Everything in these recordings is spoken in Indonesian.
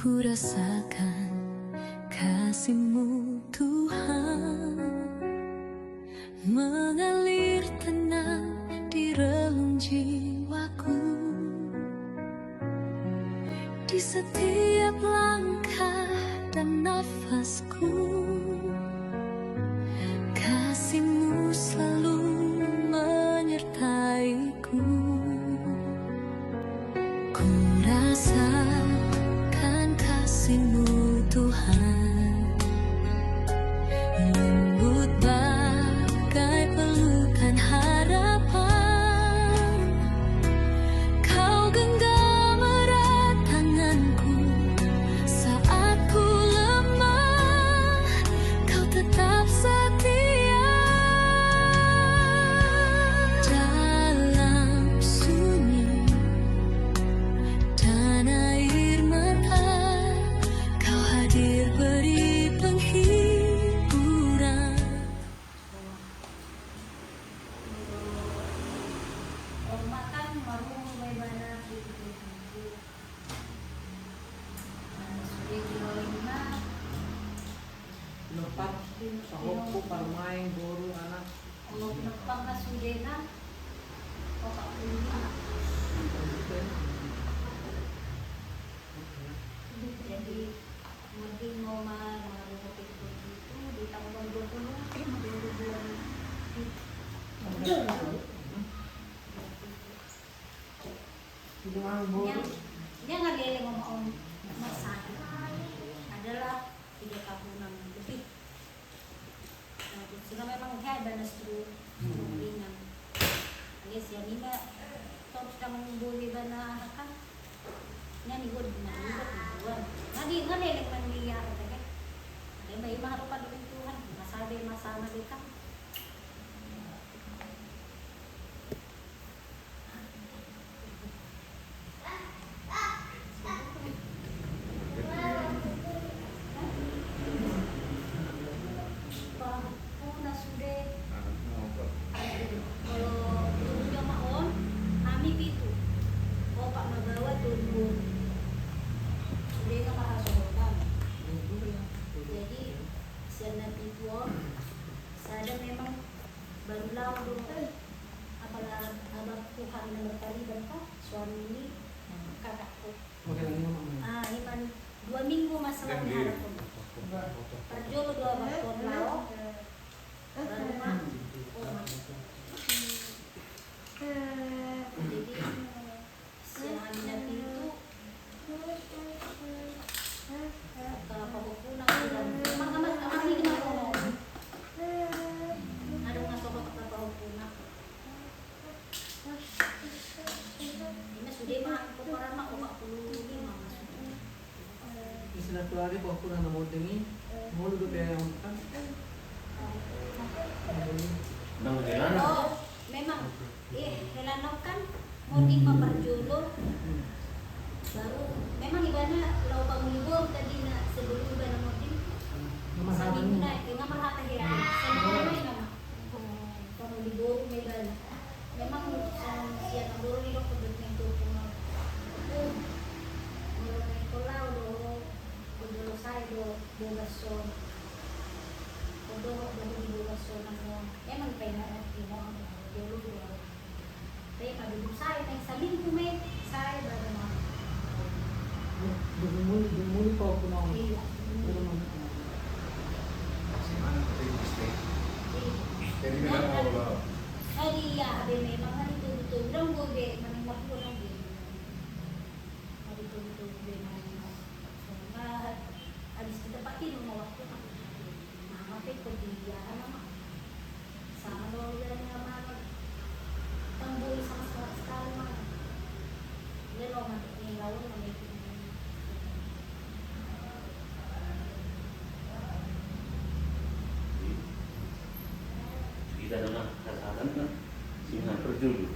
Ku rasakan kasih-Mu Tuhan mengalir tenang di relung jiwaku. Di setiap langkah dan nafasku, kasih-Mu selalu menyertaiku. Ku rasakan kasih-Mu Tuhan, lembut bagai pelukan harapan. Kau genggam erat tanganku saat ku lemah, Kau tetap setia. Dalam sunyi dan air mata, Kau hadir beri penghiburan. Makan marung bagaimana gitu. Sudah lima. Lepas sahok ko parmain guru anak Kalau nepang ka sudah na. O kapulihan. Jadi mungkin mau marunong itu di tahun 2022. Ginawa mo Yang nagele mo maong masaya adalah 3 tahunan lebih. Sehingga memang hebat na stru ringan. Alias ya nina top sudah mengbuli ba na kan? Nya ni god na buwan. Ngadi ngalele man niya ata kay. Ay may maharupan din Tuhan. Masabi masama di ka. Una sudah kalau turunnya maon kami pitu pak magawa turun sudah ka makasukan jadi siya na pitu sada memang baru lang doon apalagi abang Tuhan na magkaliban pa suami ni kakak ko iman 2 minggu masalah ni harap ko perjolo 2 baktor lao baru mah jadi siya namin itu kapagpunan dan mga kami ginagawa ano nga sa kapagpunan ini sudah mah ko para makapulo mga Isla tuari ko ako na namotingi mohon do kaya yung kan oh memang helanok kan mudik paparjulo baru memang ibana law pamulibor tadi na sebelum ibana mudik sabi ko na nga marata hira sa mga nama pamulibor may bala memang siya ang duro nilo ko dito ng tupo Nicolau do sai do bugason do bugason ang emang pena timo dulu tapi kalau saya naik saling kume saya baru dumuli pa ako na iya Hari ya ada memang hari itu betul dong gue menembak pulang gitu hari itu betul gue menembak habis kita pakai rumah waktu mama pikir dia anak sama lo yang mana tambul sama sekali mana dia lo mati yang lawan memikir kita dengan sasaran kan singa perjulu.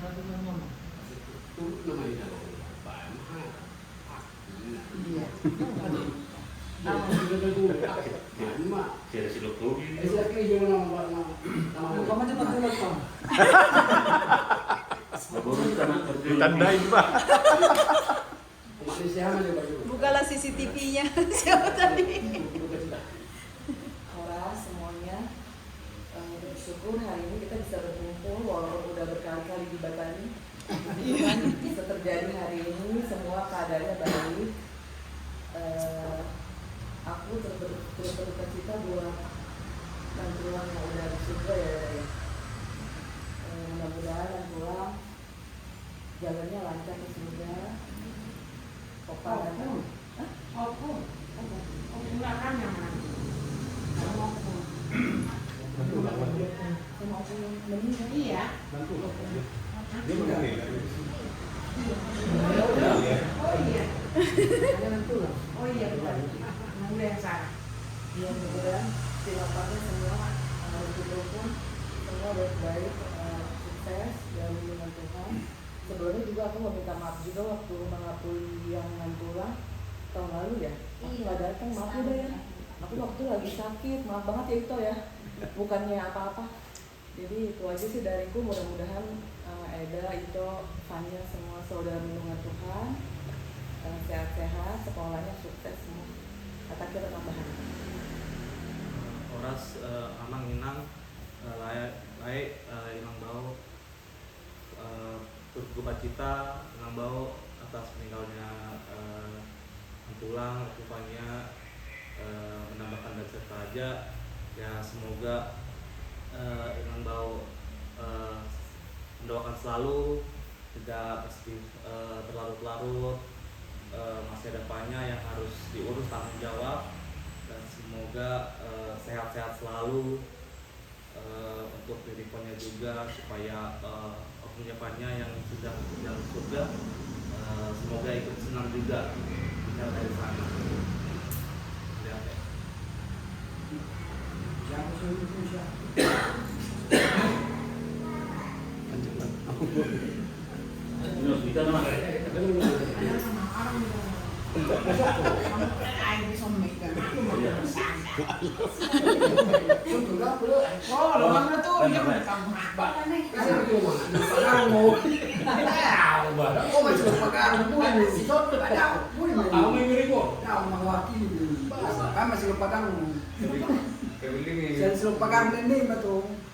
Ano na mama iya Sila siloko. kamu aja matulog pa Naburu ka na perjulu. Ditandain pa. Bukalah CCTV-nya. Siapa tadi? Horas semuanya, bersyukur hari ini kita bisa berkumpul walaupun udah berkali-kali dibatasi. Bisa terjadi hari ini, semua keadaannya baik. Aku terus berduka cita buat bantuan yang udah di surga ya. Mudah-mudahan yang pulang jalannya lancar ke surga. Opa dan Iya. Oh iya benar. Nunggu yang salah. Iya, mudah-mudahan tim opanya semua rukun semua baik-baik, sukses dan lindungan Tuhan. Sebelumnya juga aku mau minta maaf juga waktu mengakui yang pulang tahun lalu ya. Aku nggak datang, maaf udah ya. Aku waktu lagi sakit, maaf banget ya itu ya. Bukannya apa-apa. Jadi itu aja sih dariku, mudah-mudahan Eda, Ito, Fanya semua saudara lindungan Tuhan, sehat-sehat, sekolahnya sukses semua. Kata kita tambahan. Oras amang inang layak inang bau berduka cita inang bau atas meninggalnya tulang rupanya menambahkan dan serta aja ya, semoga inang bau mendoakan selalu tidak pasti terlarut-larut masa depannya yang harus diurus tanggung jawab, dan semoga sehat-sehat selalu untuk kehidupannya juga, supaya penyapannya yang sudah jalan surga semoga ikut senang juga tinggal dari sana. Kita nama Oh, lumang na to. Yan mo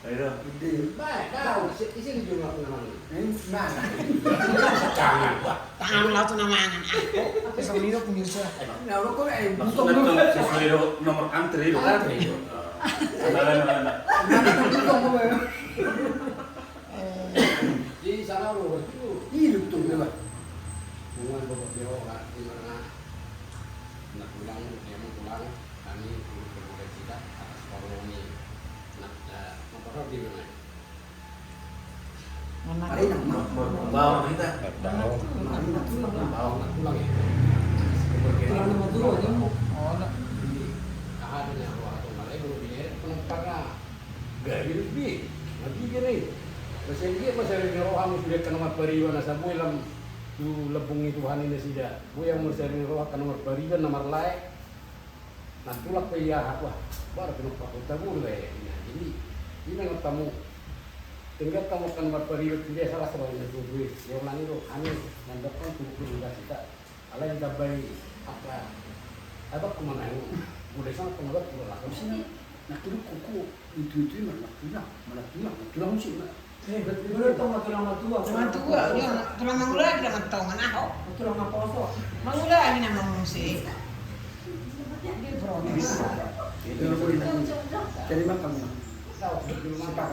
Ayo. tangan lato na mangan. Sa miro kung yun siya. Maksudnya tuh sesuai nomor antri itu kan? Salah. Di sana lo hidup tuh memang. Hubungan bapak dia orang di mana nak pulang, dia mau pulang, kami berduka cita atas koroni. Nak memperhatikan di mana? Hari nak Bawa kita. nak pulang ya. Pulang nama dulu aja mau. Oh, na. Kahadnya waktu malam belum biar penumpangnya gak lebih lagi gini. Masih dia masih roham sudah ke nomor periwana sabu dalam tu lebung itu Tuhan ini sida. Bu yang masih roh ke nomor periwana nomor lain. Nanti lah payah wah baru penumpang tabu lah ya. Jadi ini yang tamu tinggal kamu kan nomor periwana tidak salah sebagai itu duit. Yang lain itu aneh mendapat tu kita. Ala yang tabai apa kemana itu? Udah sana pengabat pulang ke sini. Nak turun kuku itu mana tulang sih nak. Bener tau tulang matua. Tulang tua, yun. Tulang mangula, kita magtaungan ako. Tulang maposo. Mangula, amin na mangungsi. Jadi makan.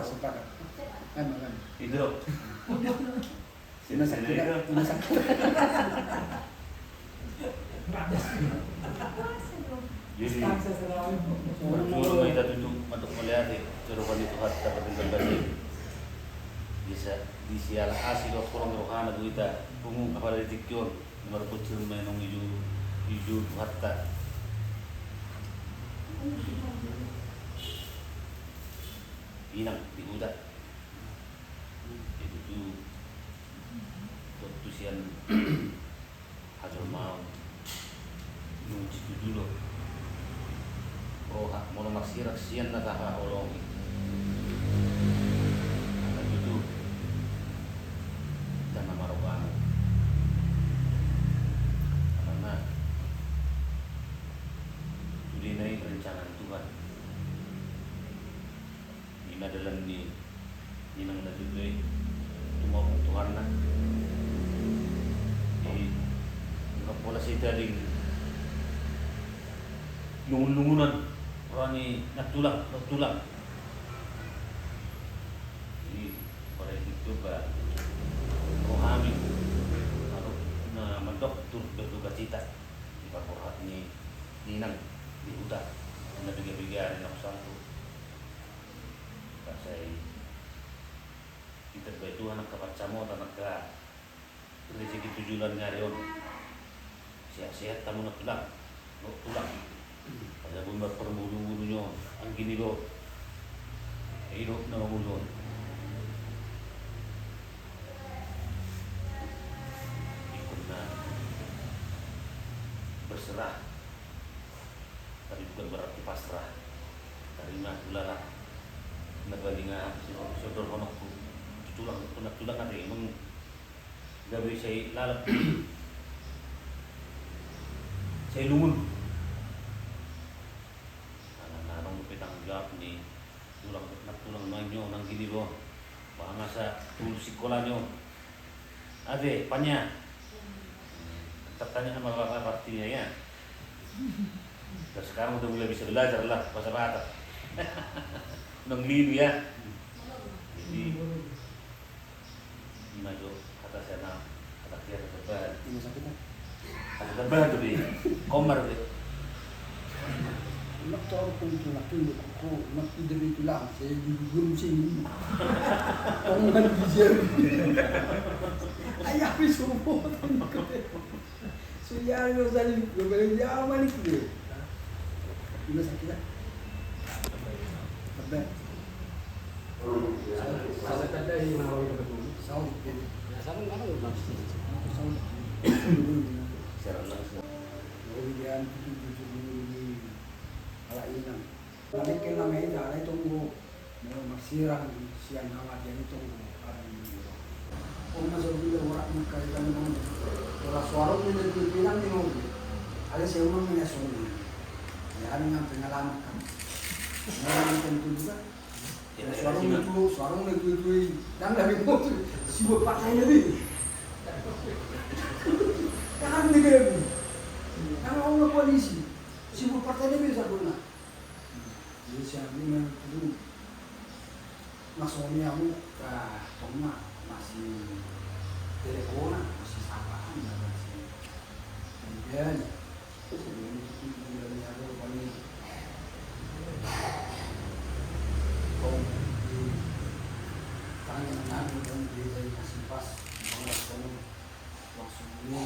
Sepakat. Kan. Itu. Sini itu. Jadi percuma kita tunjuk untuk melihat kehidupan itu harta penting bagi bisa disialah asih kurang rohana kita bungu kepada dikyon nomor kecil menung hijau harta inang diudah itu tuh tusian hajar mau nunggu dulu roha mau maksirak sian nataha olong akan itu dan nama rohana dalam ni inang na juga tumawag Tuhan na di pola sa italing lungun-lungunan orang ni natulang di pada itu ba rohani na mandoktor berduka cita di paborhat ni ninang di hutan na bigay-bigay rin ako sa ako kasi kita baituhan ang kapatsamo at nagka-rezeki tujulan nga rin siya-siya tamo na tulang pada bumbar permulu-mulu nyo ang ginilo hirap na mamulon ikut na berserah tapi bukan berarti pasrah terima ulala nabali nga sodor honokku tulang ada emang gabi saya lalap saya lungun nanong lupitang jawab ni tulang manyo nang gini lo baka sa tulong sikola nyo ade panya tertanya sama bapak partinya ya dan sekarang udah mulai bisa belajar lah bahasa Batak nang linu ya jadi maju kata saya kata dia terbaik ini sakitnya kata terbaik tuh deh komar deh Nak tahu pun itu nak tunduk aku nak tidur itu lah saya digugum sini. Tangan bisa. Ayah suruh potong. Suya lo sali berbeza jauh mana tu? Ini sakit tak? Apa? Saya kata ini mana orang betul. Saud. Ya sama kan orang mesti. Saud. secara langsung Kemudian tujuh ini ala inang. Kami kena main ala itu tunggu. Maksirang siang awat yang tunggu. Oh masuk dulu orang muka ikan mau. Orang suara ni lebih bilang ni mau. Ada seorang punya suami. Ya ada yang pengalaman kan. Orang tentu juga. Suara itu dan dari itu si bapak saya ni. Kan ni kan. Kan orang polisi. Si bapak saya ni bisa guna. Jadi siapa ni tu masuk ni aku ke rumah masih telepon masih sapaan masih kemudian sebelum itu bulan ada paling tangan anak dan dia masih pas banget kamu langsung ini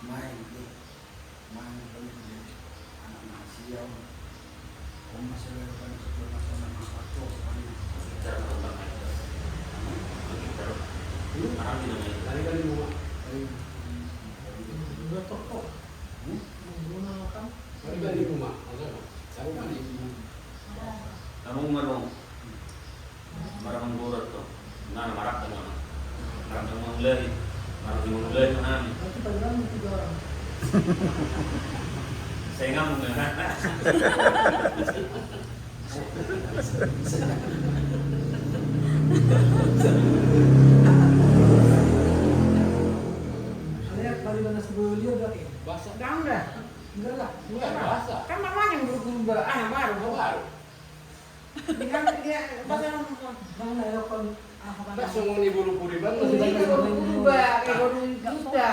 main beli anak nasi yang kamu masih lakukan sekolah sama masuk cara mengembangkan kita orang tidak main Kali-kali rumah. juga toko menggunakan Kali-kali rumah. Ada tak? Saya kali. kamu ngarong marang burat to ngan marak to mana marang mulai kan nanti panggilan 3 orang saya ngamuk ya lihat panggilan sebelum dia berarti Basah. enggak enggak lah Bukan basah. kan mamanya yang berubah anak baru Baru. dia bahasa bang nelpon Tak semua ni buru-buru bang. ini baru berubah baru juta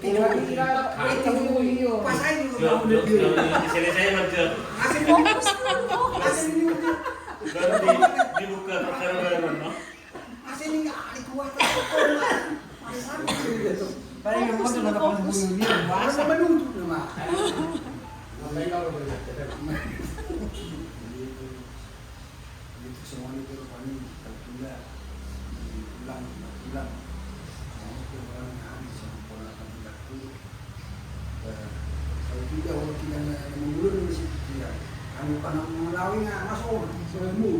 kira-kira itu pas aja dulu selesai macam asli ini baru dibuka perkara baru no asli ini ada kuat paling yang mau dapat sebelum dia bahasa menuntut nama Sampai kalau berjaya. itu semua itu rupanya tertunda ulang mau ke orang yang habis yang pola akan berlaku kalau tidak orang kita yang mengulang di situ tidak kamu kan melalui nggak masuk semua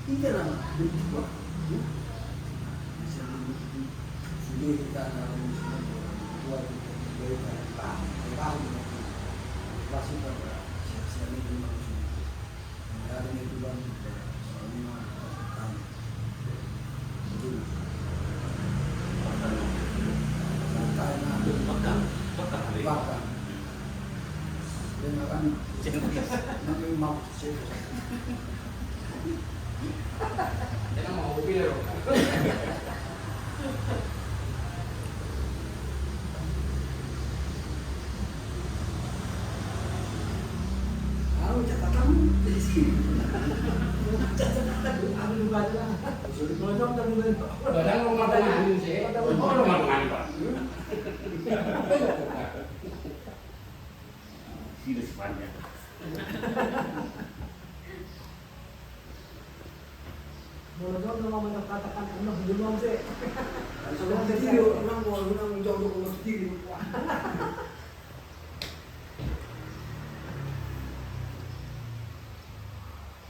tidak nama berdua bisa sudah kita dalam semua tua kita tahu pasti pada siapa itu manusia dari itu bang Bahkan dia akan nanti mau sih. Dia mau mobil loh. Tahu catatan di sini. Catatan aku juga ada. Sudah belajar dan mulai. Kadang rumah tangga sih. Oh, rumah tangga. Sini sepanjang. Belajar dan mau katakan anak belum sih. Kalau sendiri orang mau bilang jauh kalau sendiri.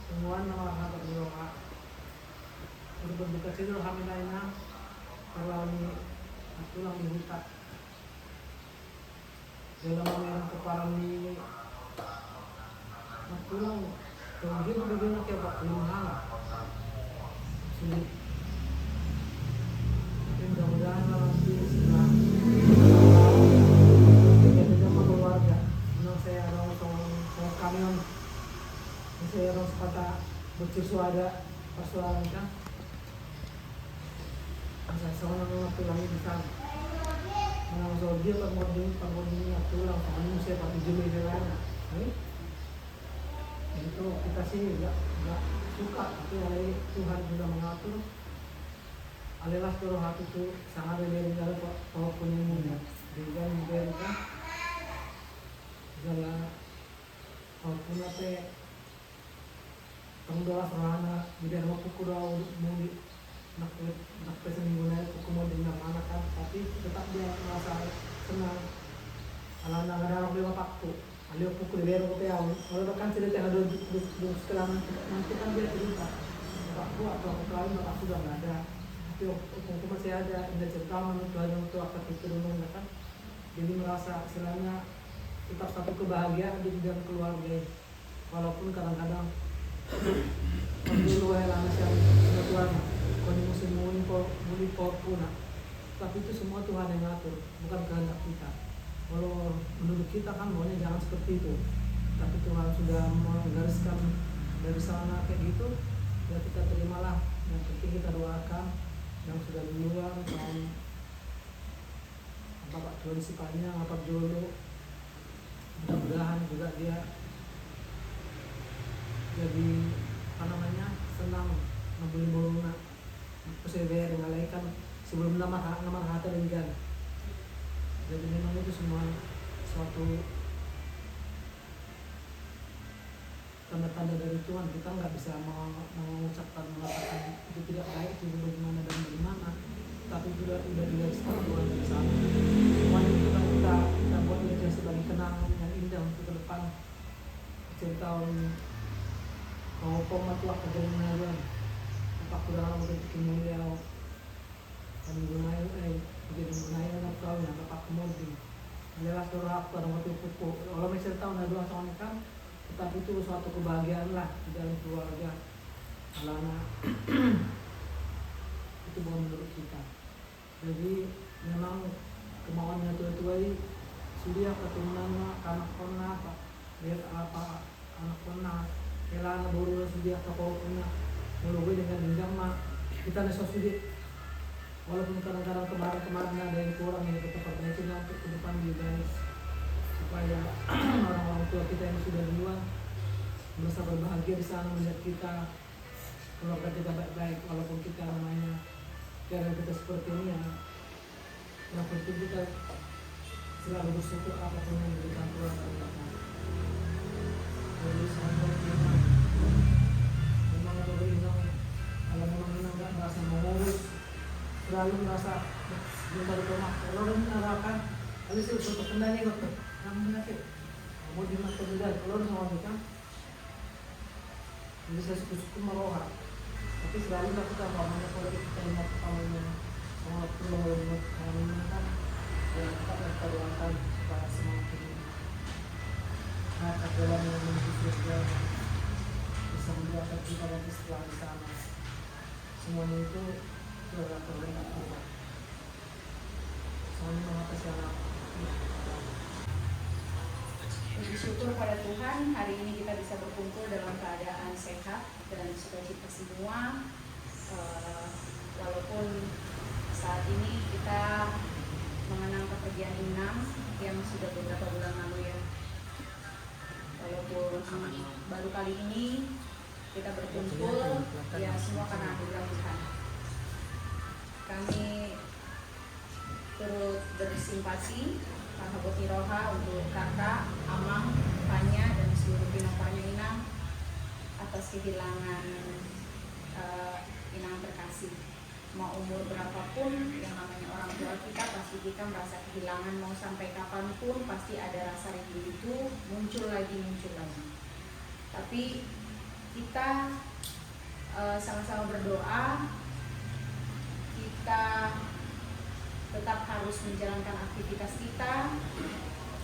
Semua nama kata berdoa. Berbuka cita kami lainnya. Kalau ini aku lang dihutak. Dalam mengenai keparan ni aku lang kalau dia berbeda kayak pak mahal. Sulit. Tapi mudah-mudahan nanti setelah kita sama keluarga, menang saya orang seorang kamion, saya orang sepatah bercirsuada persoalan kan. Saya seorang orang tulangnya di sana. Menang soal dia pengording tulang sama saya pakai jumlah lain. Itu kita sih nggak suka, tapi oleh Tuhan juga mengatur. Alelah suruh hati itu sangat dari dalam walaupun ini dengan mereka dalam walaupun apa tanggal serana di dalam pukul mudi nak pesen guna pukul mudi anak kan, tapi tetap dia merasa senang. Anak ada orang lewat waktu, alih pukul di dalam kopiah, kalau bahkan cerita ada setelah nanti kan dia cerita, bapakku atau aku lain bapakku sudah nggak ada. Aku masih ada, indah cerita untuk akad itu dulu kan. Jadi merasa selama tetap satu kebahagiaan di dalam keluarga, walaupun kadang-kadang dulu lama yang sudah tua, kalau musim muli pun, tapi itu semua Tuhan yang ngatur, bukan kehendak kita. Kalau menurut kita kan maunya jangan seperti itu, tapi Tuhan sudah menggariskan dari sana kayak gitu, ya kita terimalah. Yang penting kita doakan yang sudah duluan tahun Bapak Tuhan sifatnya apa dulu, mudah-mudahan juga dia jadi senang membeli boruna persevere ngalaikan sebelum nama hati dengan. Jadi memang itu semua suatu tanda-tanda dari Tuhan. Kita nggak bisa mengatakan itu tidak baik, itu bagaimana dan bagaimana, tapi sudah digariskan Tuhan dari sana. Semuanya itu kan kita buat itu sebagai kenangan yang indah untuk ke depan. Cerita mau pematuah kejadian apa kurang untuk kemudian dan gunain jadi gunain anak kau yang dapat kemudian adalah surat pada waktu pupuk. Kalau misalnya tahun dua tahun kan, tetapi itu suatu kebahagiaan lah di dalam keluarga. Alana itu bukan menurut kita. Jadi memang kemauannya tua-tua ini sudah keturunannya anak kona apa lihat apa anak kona kelana baru sudah kapal punya melalui dengan jenjang mah kita nesok sudah. Walaupun kadang-kadang kemarin ada yang kurang yang kita perbaiki untuk ke depan juga supaya orang-orang tua kita yang sudah duluan merasa berbahagia di sana melihat kita keluarga kita baik-baik, walaupun kita namanya keadaan kita seperti ini ya. Yang penting kita selalu bersyukur apapun yang diberikan Tuhan kepada kita. Jadi sampai memang itu berinang kalau memang nggak merasa mengurus, selalu merasa belum balik rumah. Kalau orang mengarahkan, kali sih untuk kendanya waktu namun sakit, mau dimakan juga. Kalau orang mau nikah, jadi saya suku-suku meroha. Tapi selalu kita namanya kalau kita ingat kamunya, mau pulang ingat kamunya kan, dan kita berpeluangkan supaya semakin jalan yang menuju surga bisa membuatkan kita nanti setelah di sana. Semuanya itu adalah kehendak Tuhan. Semuanya mengatasi anak. Puji syukur pada Tuhan, hari ini kita bisa berkumpul dalam keadaan sehat dan sukacita semua. Walaupun saat ini kita mengenang kepergian Inam yang sudah beberapa bulan lalu ya. Walaupun baru kali ini kita berkumpul, ya semua karena anugerah Tuhan. Kami turut bersimpati Sahabat Roha untuk kakak, Amang, Panya, dan seluruh Pinopanya Inam atas kehilangan Inam terkasih. Mau umur berapapun, yang namanya orang tua kita pasti kita merasa kehilangan, mau sampai kapanpun pasti ada rasa rindu itu muncul lagi. Tapi kita sama-sama berdoa, kita tetap harus menjalankan aktivitas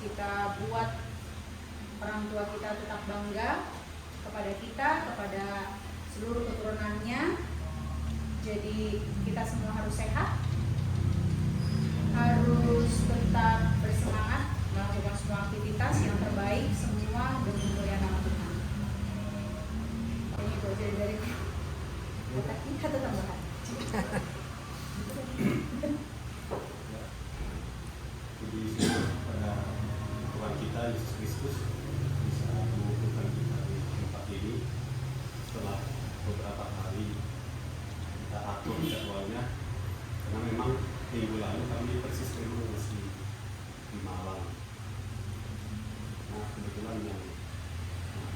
kita buat orang tua kita tetap bangga kepada kita, kepada seluruh keturunannya. Jadi kita semua harus sehat, harus tetap bersemangat melakukan semua aktivitas yang terbaik semua demi kemuliaan nama Tuhan. Ini itu aja dari kata kita tetap bahagia. Puji syukur pada Tuhan kita Yesus Kristus bisa mengumpulkan kita di tempat ini setelah beberapa hari kita atur jadwalnya, karena memang minggu lalu kami persis memang masih di Malang. Nah kebetulan yang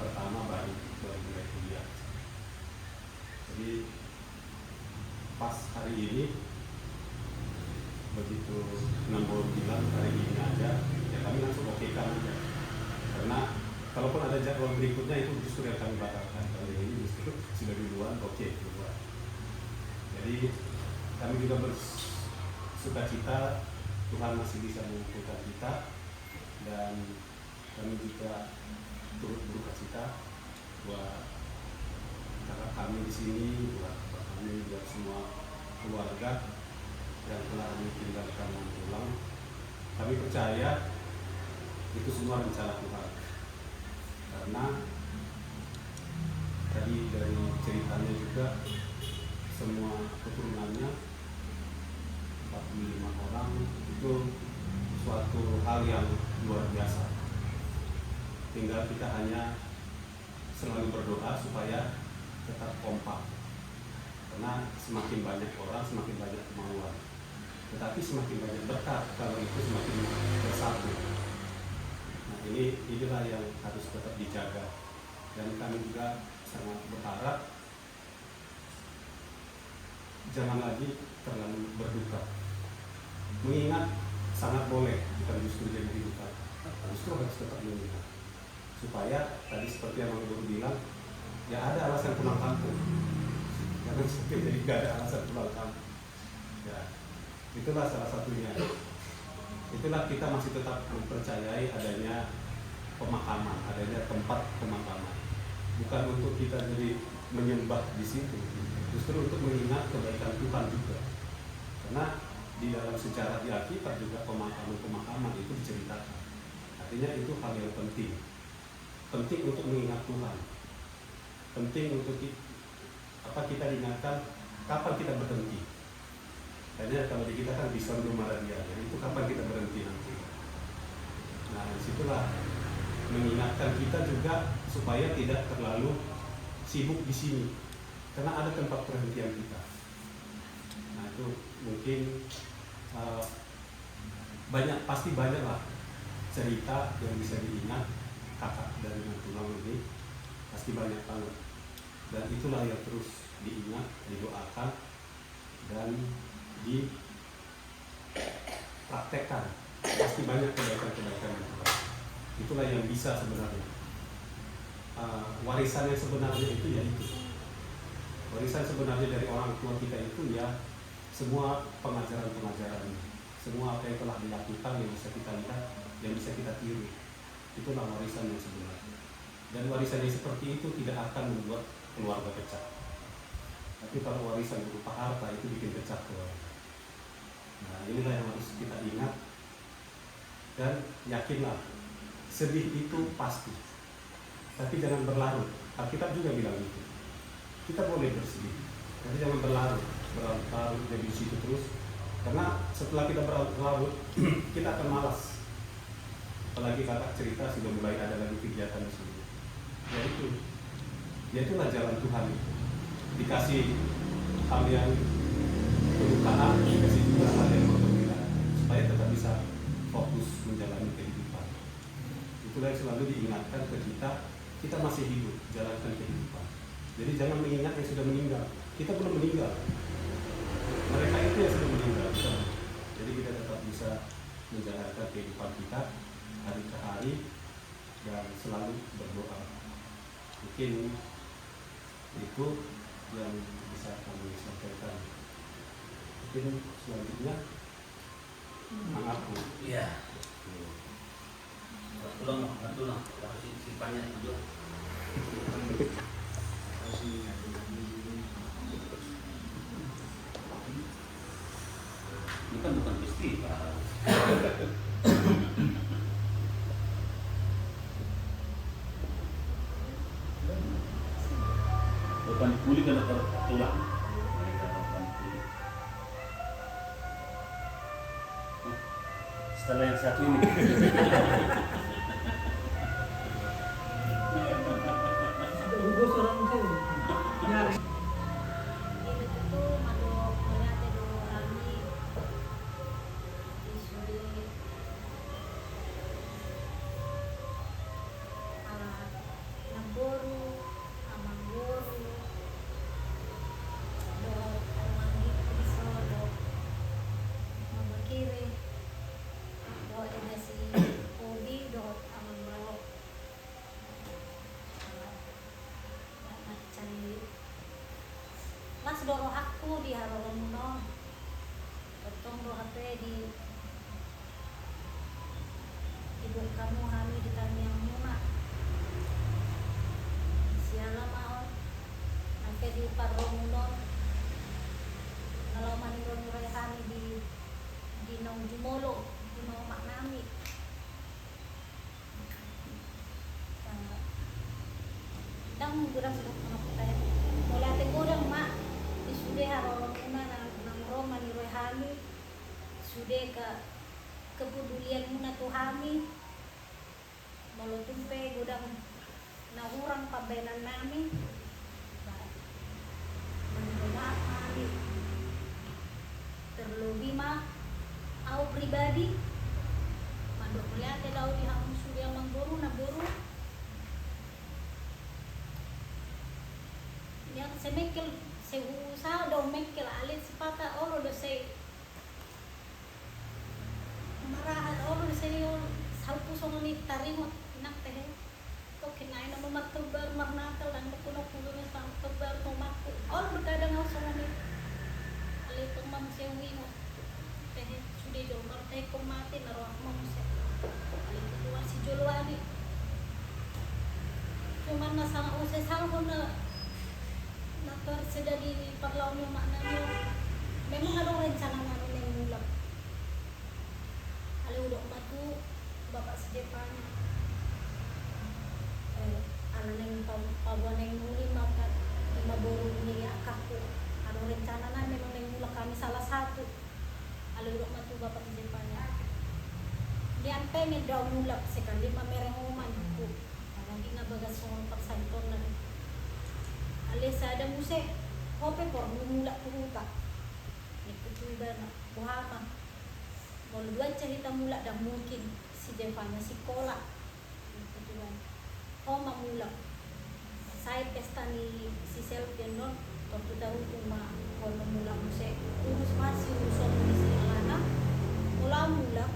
pertama baru mulai kuliah, jadi pas hari ini begitu Nambol bilang hari ini aja, ya kami langsung okekan aja. Karena kalaupun ada jadwal berikutnya itu justru yang kami batalkan. Kali ini justru sudah duluan, duluan. Jadi kami juga bersukacita Tuhan masih bisa mengumpulkan kita, dan kami juga turut bersukacita buat kakak kami di sini, buat kami, buat semua keluarga yang telah ditinggalkan dan pulang. Kami percaya itu semua rencana Tuhan, karena tadi dari ceritanya juga semua keturunannya 45 orang itu suatu hal yang luar biasa. Tinggal kita hanya selalu berdoa supaya tetap kompak, karena semakin banyak orang semakin banyak kemauan, tetapi semakin banyak berkat kalau itu semakin bersatu. Nah inilah yang harus tetap dijaga, dan kami juga sangat berharap jangan lagi terlalu berduka. Mengingat sangat boleh, bukan justru jadi duka, justru harus tetap mengingat, supaya tadi seperti yang Bang Guru bilang, ya ada alasan pulang kampung, jangan sampai jadi gak ada alasan pulang kampung. Ya, itulah salah satunya. Itulah kita masih tetap mempercayai adanya pemakaman, adanya tempat pemakaman. Bukan untuk kita jadi menyembah di situ, justru untuk mengingat kebaikan Tuhan juga. Karena di dalam sejarah di Alkitab juga pemakaman itu diceritakan. Artinya itu hal yang penting. Penting untuk mengingat Tuhan. Penting untuk kita diingatkan kapan kita berhenti. Karena kalau di kita kan bisa Maria, itu kapan kita berhenti nanti. Nah disitulah mengingatkan kita juga supaya tidak terlalu sibuk di sini, karena ada tempat perhentian kita. Nah itu mungkin pasti banyak lah cerita yang bisa diingat kakak dari Natuna ini, pasti banyak banget. Dan itulah yang terus diingat, didoakan, dan dipraktekkan. Pasti banyak kebaikan-kebaikan itu. Itulah yang bisa sebenarnya. Warisan yang sebenarnya itu ya itu. Warisan sebenarnya dari orang tua kita itu ya semua pengajaran-pengajaran, semua apa yang telah dilakukan yang bisa kita lihat, yang bisa kita tiru. Itulah warisan yang sebenarnya. Dan warisan yang seperti itu tidak akan membuat keluarga pecah. Tapi kalau warisan berupa harta itu bikin pecah keluarga. Nah inilah yang harus kita ingat, dan yakinlah sedih itu pasti, tapi jangan berlarut. Alkitab juga bilang itu. Kita boleh bersedih, tapi jangan berlarut jadi di situ terus. Karena setelah kita berlarut, kita akan malas. Apalagi kakak cerita sudah mulai ada lagi kegiatan di sini. Ya itulah jalan Tuhan. Dikasih hal yang pelukaan, dikasih juga hal yang bergembira, supaya tetap bisa fokus menjalani kehidupan. Itulah yang selalu diingatkan ke kita masih hidup, jalankan kehidupan. Jadi jangan mengingat yang sudah meninggal. Kita belum meninggal. Mereka itu yang sudah meninggal. Jadi kita tetap bisa menjalankan kehidupan kita hari ke hari dan selalu berdoa. Mungkin itu yang bisa kami sampaikan. Mungkin selanjutnya anakku. Iya. Tulang, harus simpannya dulu. Ini kan bukan festival. Bukan kulit kan tulang. Setelah yang satu ini. Mas doro aku di Harolomuno, potong do HP di ibu kamu kami di Tamiang Muna. Siala maon, sampai di Parolomuno, kalau maniro nurai kami di Nong Jumolo, di mau mak nami. Dang gurang sudah anak kita. Mulai tegurang mak. Sudah Harolomuno nang Roma ni roy hami sudah kepedulian muna tu hami malu tumpe gudang nahurang pabenan nami mendoa kami terlebih mah au pribadi mandok lihat daw di hamu sudah mangguru na buru yang semekel saya udah mekel alit sepatah orang udah saya marahan orang udah saya salpu sama nih tarimot nak teh kok kinain nama martebar marnakal dan kuno sama tebar tomatku orang berkadang harus sama nih alit pemam sewi mo teh sudah jomar teh komati naruh mau saya alit kedua si jolwani cuman nasang usai salpo na nakar sudah di perlawan yang maknanya memang ada rencana naruh yang mulak ale udah matu bapak sedepannya anak yang pabuan yang muli makan lima boru ini ya kaku ada rencana na memang yang mulak kami salah satu ale udah matu bapak sedepannya dia pengen daw mulak sekali mamereng uman aku lagi nga bagas soal persanton na alisa ada musik hope por mula puhuta nikutuy ba na buhama mau dua cerita mula dah mungkin si Devanya si Kola nikutuy homa mula saya pesta ni si Selvianon waktu tahu cuma homa mula musik urus masih urusan di sini mula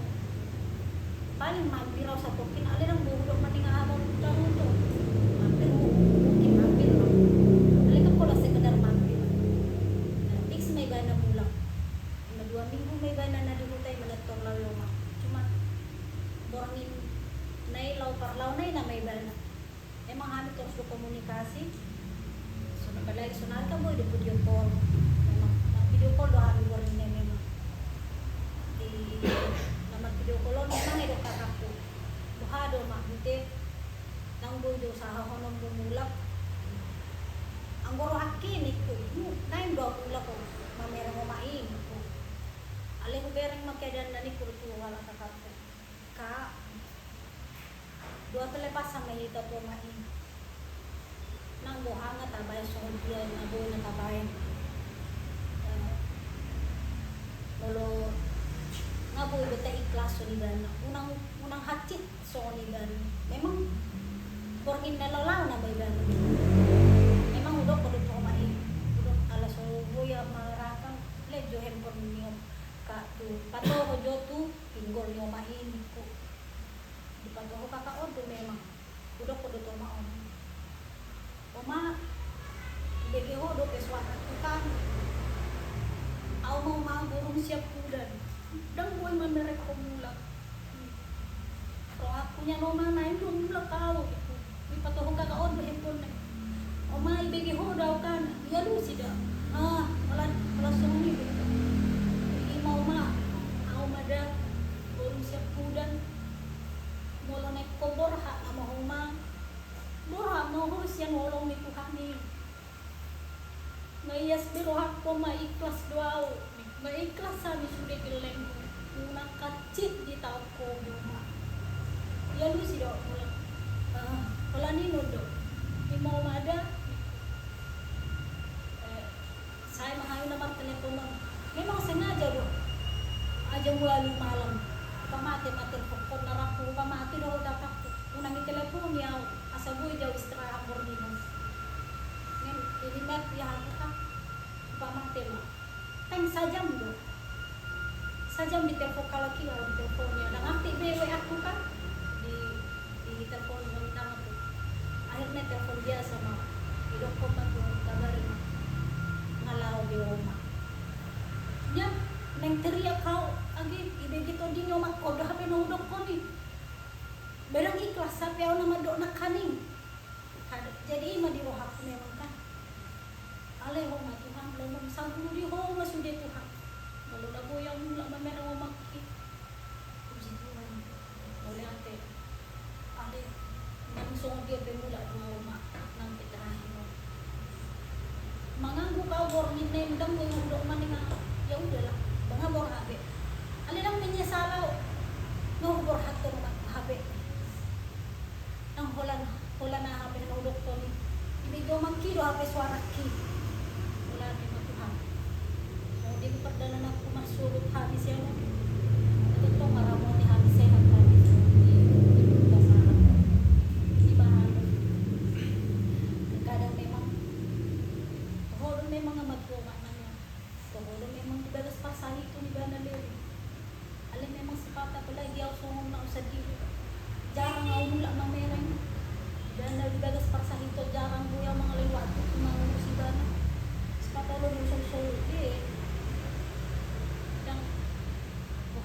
paling mampir raw sa tokin alirang buhulok maning ahaw tahu to mampir mungkin mampir raw kalau sekedar mampir, fix may bana pulang. 2 minggu may bana na dilutay manator law loma. Cuma borangin nailaw parlaw na may bana. Emang kami terus berkomunikasi. So nakalay sonar ka boy di video call. Memang video call do kami boring na memang. Di nama video call memang edo kakaku. Buhado mak di usaha hono bumulak. Anggoro akin itu, nain dua pula ko, mamera mo main ko. Ale ko bereng makedan na ni kurtu wala kakakte. Ka, dua telepas sama ito po main. Nang buhanga tabay so dia na boy na tabay. Lolo nga boy beta ikhlas so ni dan. Unang hacit so ni dan. Memang porkin na lalaw na bay dan. Memang udah ko dito main. Udah alas so boy marakang lejo handphone niyo ka tu pato ko jotu pinggol niyo main ko. Di pato ko kakaon tu memang udah ko dito maon. Oma, bagi ho do peswata kan. Au mau burung siap kudan. Dan boy memerek komulak. Kalau akunya Roma naik belum tahu itu. Di patoh kakaon handphone. Oma ibegi ho daw kan. Ya lu sih dah. Wala sumi. Ini mau au mada burung siap kudan. Molo naik kobor hak ama Oma. Doa mohon siang nolong ni Tuhan ni. Mayas berohak ko maikhlas doa. Maikhlas sabi sudah geleng. Una kacit di tau ko rumah. Ya lu sih dok. Wala ni do. Di mau ada. Saya mengayu nomor telepon. Memang sengaja dok. Aja lalu malam. Pamati pokok naraku pamati dah dapat. Unang telepon ya. Asaboy jauh istirahat bordinos. Ini mat ya kita pamate ma. Teng sajam do. Sajam di telepon kalau kira di teleponnya. Dan aktif BW aku kan di telepon bintang itu. Akhirnya telepon dia sama hidup kopan tuh kabarin ngalau di rumah. Dia neng teriak kau agi ide gitu di nyomak kau dah HP nodok kau nih. Berang ikhlas sampai aku nama dok nak kaning. Jadi ima di roh aku memang kan. Ale ho ma Tuhan belum sanggup di ho ma sudah Tuhan. Kalau dah goyang mula mamera ho makki. Puji Tuhan. Oleh ante. Ale nang song dia pemula dua rumah nang terakhir. Manganggu kau bor minne ndang goyang dok maninga. Ya udahlah. Banga bor habe. Ale nang menyesalau. No bor hatto habe. Ang hola na hape na udok to ni ibigyo magkilo hape suara ki wala ni matuhan so di ko pagdala na kumasulot habis yan ito to maramo ni habis sehat habis di pasaran di bahan kadang memang holo memang amatulungan na niya so holo memang dibagas pasahi ko ni Bana Leri alin memang sepata palagi ako sungong na usad dito jarang ako mula mamereng dan nagdagas paksa hito jarang buya mga liwat mga musibah na sepatolo yung sul-sul yang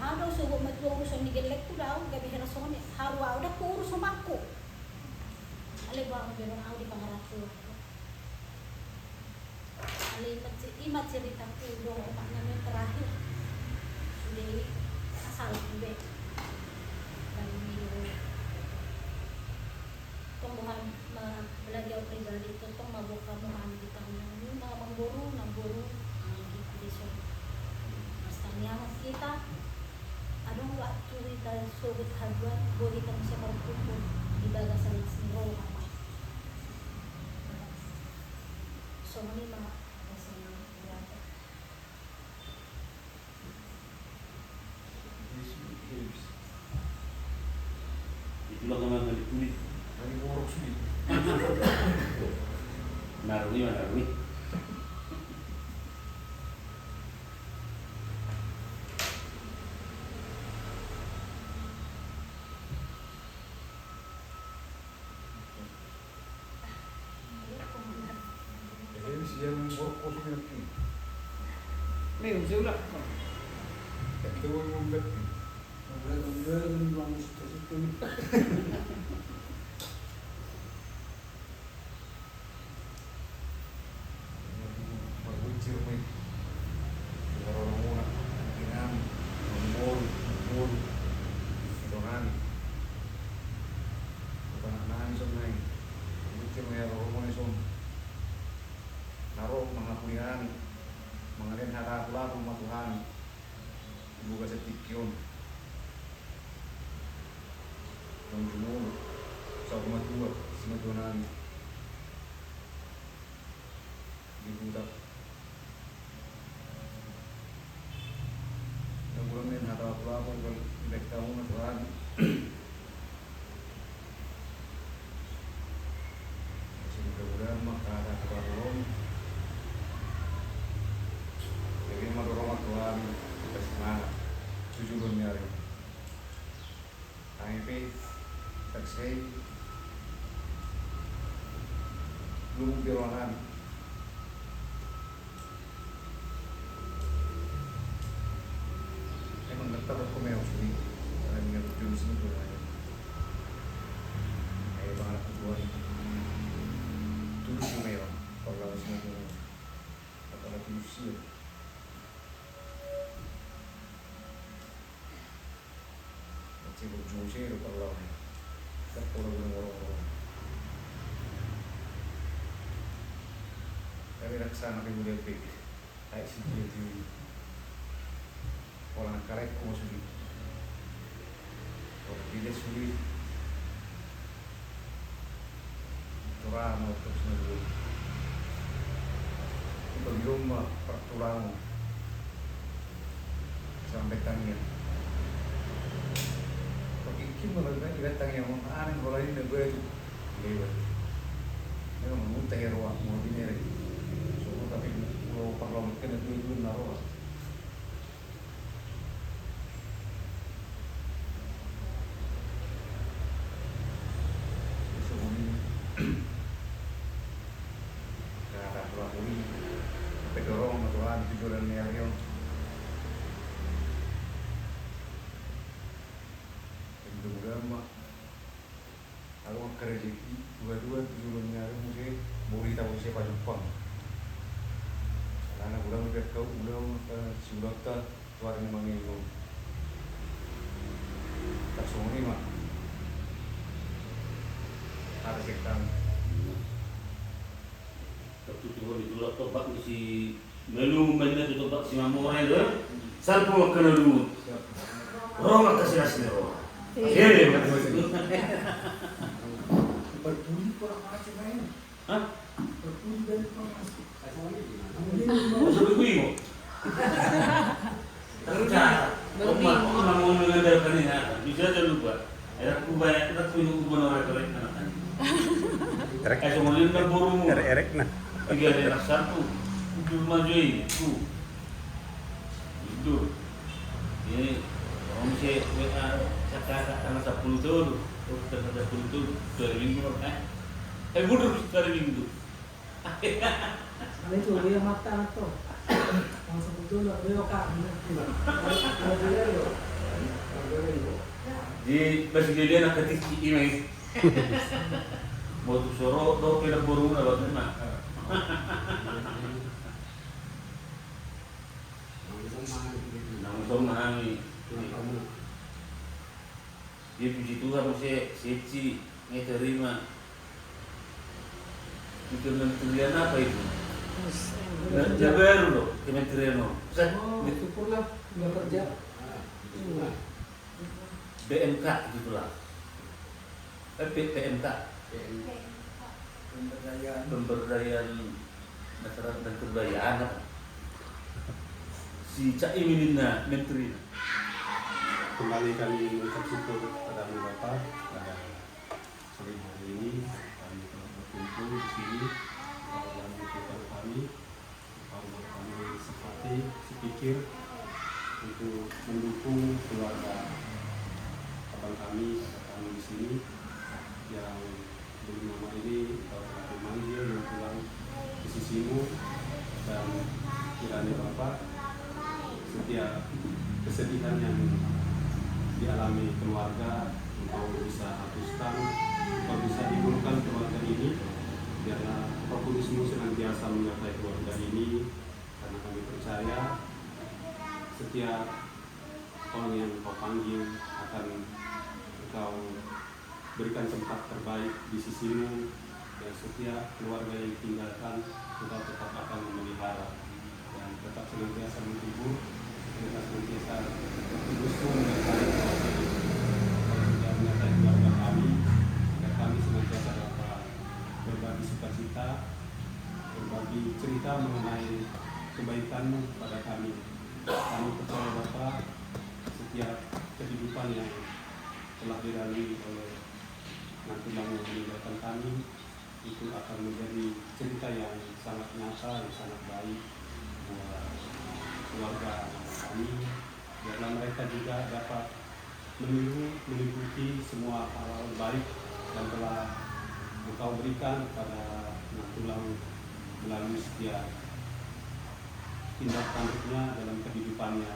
hadaw sugo matulong so nigilek ko daw gabi hirason harwa udah ko urus sumakko aliba ako pero ako di pangarap ko imat cerita ko dong umak namin terakhir sudah asal ibe dan tumbuhan belajar pribadi itu tong mabuk kamu di tangan ini mga mangguru namburu gitu di so mastanya kita adong waktu kita sugut haduan boleh kamu siapa pun di bagasan sendiri apa so ini mah rasanya berapa itulah kemana ditulis Dari borok sih. Naruni mana naruni Jadi siang borok kosong nanti. Nih, saya ulang. Itu yang berarti. Bener-bener bilang situ-situ. Berbincir nih. Orang orang dengan nombor, itu kan. Bukan anak-anak KMP, X-ray, belum bironan. Emang ngetap aku mau sini, karena dengan tujuan sini tuh lah. Kayak bang anak kedua ini, tujuh sih mau, kalau semua tuh, atau lagi usia. Masih berjuang sih kalau tak orang-orang. Kami raksana kami mulai pek, kayak si dia orang karet kau sulit, orang tidak sulit, orang mau terus dulu. Kita di rumah pertulang sampai tanya. Tapi kim malah kita tanya orang aneh kalau ini negara itu lewat. Memang muntah ya ruang mau dinere. Tapi kalau parlemen kena dulu naruh. Sebelum ada pulang ini, pedorong Tuhan tujuan yang mudah-mudahan mak kalau kerja dua-dua tujuannya mungkin boleh tahu siapa Jepang. Karena udah kau udah sudah keluar mengilu tak semua ni mak harus kita Tapi tuh itu lah topak si melu mainnya itu topak si mamorang itu salpo makan dulu orang atas nasi roh iya Berpuli kurang macam lain. hah Berpuli dari kurang macam. Masuk ke ibu. Oma mau mengandalkan ini, bisa aja lupa. Era aku banyak kita tuh itu benar korek anak. Semua lihat berburu. Erek nah. Tiga ada satu, udah maju ini, tuh. Itu. Ini orang mesti cakap anak 10 tahun, dokter 10 tahun, 2 minggu budur 2 minggu. Ini tuh dia mata tuh. Langsung betul lah dia kak. Di basi dia nak ketik ini. Mau tu sorok do kena boru na bakna. Nang mahani. Dia puji Tuhan mesti seci ni terima. Itu kementerian apa itu? Jabar loh, kementerian loh. Itu pula nggak kerja. BMK gitulah. PMK. Pemberdayaan masyarakat dan kebudayaan. Si Cak Iminina menteri. Kembali kami mengucap syukur kepada Bapak pada sore hari ini kami telah berkumpul di sini dalam kegiatan kami sepati sepikir untuk mendukung keluarga abang kami di sini yang belum lama ini kita telah memanggil dan pulang ke sisimu dan kiranya Bapak setiap kesedihan yang dialami keluarga untuk bisa hapuskan, untuk bisa dimulakan keluarga ini, biarlah Roh Kudus-Mu senantiasa menyertai keluarga ini, karena kami percaya setiap orang yang Kau panggil akan Engkau berikan tempat terbaik di sisi-Mu, dan setiap keluarga yang ditinggalkan Engkau tetap akan memelihara dan tetap senantiasa menghibur, tetap senantiasa berkudus-Mu menyertai keluarga ini. Kalau tidak menyertai keluarga kami, agar kami senantiasa dapat berbagi sukacita, berbagi cerita mengenai kebaikan-Mu pada kami. Kami percaya Bapa, setiap kehidupan yang telah dilalui oleh nanti yang meninggalkan kami itu akan menjadi cerita yang sangat nyata, yang sangat baik buat keluarga kami. Biarlah mereka juga dapat meniru, mengikuti semua hal baik yang telah Engkau berikan kepada anak tulang melalui setiap tindak tanduknya dalam kehidupannya.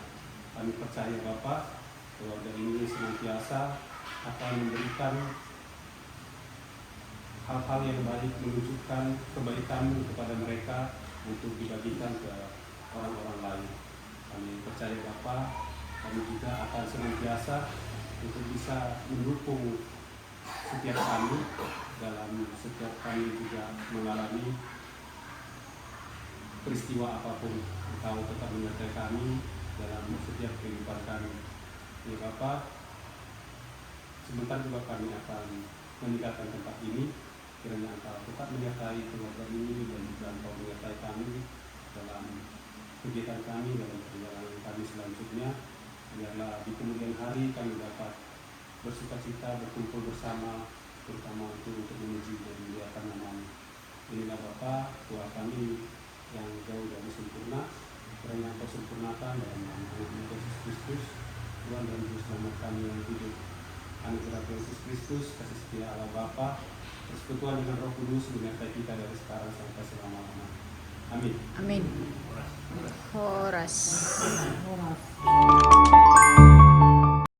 Kami percaya Bapak, keluarga ini senantiasa akan memberikan hal-hal yang baik, menunjukkan kebaikan-Mu kepada mereka untuk dibagikan ke orang-orang lain. Kami percaya Bapak, kami juga akan senantiasa untuk bisa mendukung setiap kami dalam setiap kami juga mengalami peristiwa apapun. Engkau tetap menyertai kami dalam setiap kehidupan kami. Ya Bapak, sebentar juga kami akan meninggalkan tempat ini. Kiranya Engkau tetap menyertai keluarga ini dan juga Engkau menyertai kami dalam kegiatan kami, dalam perjalanan kami selanjutnya. Biarlah di kemudian hari kami dapat bersukacita, berkumpul bersama, terutama untuk memuji dan memuliakan nama-Mu. Inilah Bapa, doa kami yang jauh dari sempurna, kiranya Engkau sempurnakan dalam nama Yesus Kristus, Tuhan dan Juru Selamat kami yang hidup. Anugerah Yesus Kristus, kasih setia Allah Bapa, persekutuan dengan Roh Kudus menyertai kita dari sekarang sampai selama-lamanya. Amin. Amin. Horas. Horas. Horas.